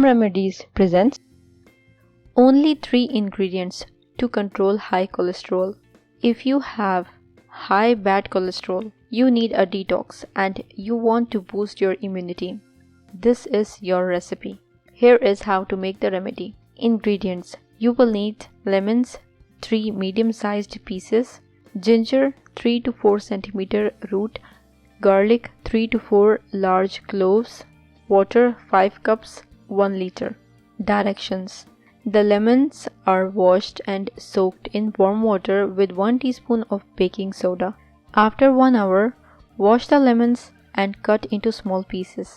Home Remedies presents only 3 ingredients to control high cholesterol. If you have high bad cholesterol, you need a detox and you want to boost your immunity. This is your recipe. Here is how to make the remedy. Ingredients: you will need lemons, 3 medium-sized pieces, ginger, 3 to 4 cm root, garlic, 3 to 4 large cloves, water 5 cups, 1 liter. Directions: the lemons are washed and soaked in warm water with 1 teaspoon of baking soda. After 1 hour, wash the lemons and cut into small pieces.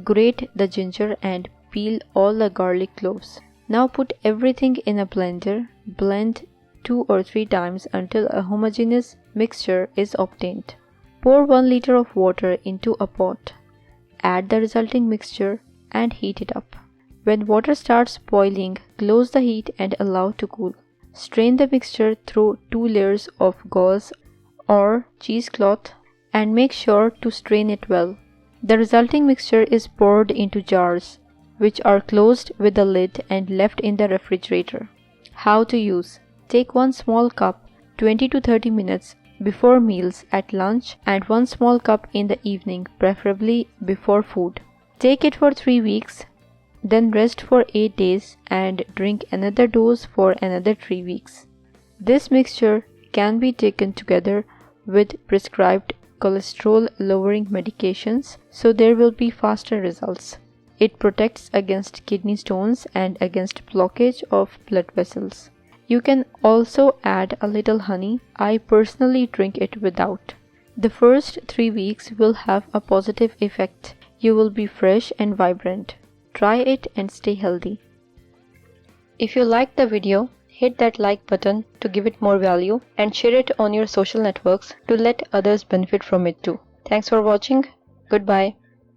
Grate the ginger and peel all the garlic cloves. Now put everything in a blender. Blend 2 or 3 times until a homogeneous mixture is obtained. Pour 1 liter of water into a pot. Add the resulting mixture and heat it up. When water starts boiling, close the heat and allow to cool. Strain the mixture through 2 layers of gauze or cheesecloth and make sure to strain it well. The resulting mixture is poured into jars, which are closed with the lid and left in the refrigerator. How to use: take 1 small cup 20 to 30 minutes before meals at lunch and 1 small cup in the evening, preferably before food. Take it for 3 weeks, then rest for 8 days and drink another dose for another 3 weeks. This mixture can be taken together with prescribed cholesterol-lowering medications, so there will be faster results. It protects against kidney stones and against blockage of blood vessels. You can also add a little honey. I personally drink it without. The first 3 weeks will have a positive effect. You will be fresh and vibrant. Try it and stay healthy. If you liked the video, hit that like button to give it more value and share it on your social networks to let others benefit from it too. Thanks for watching. Goodbye.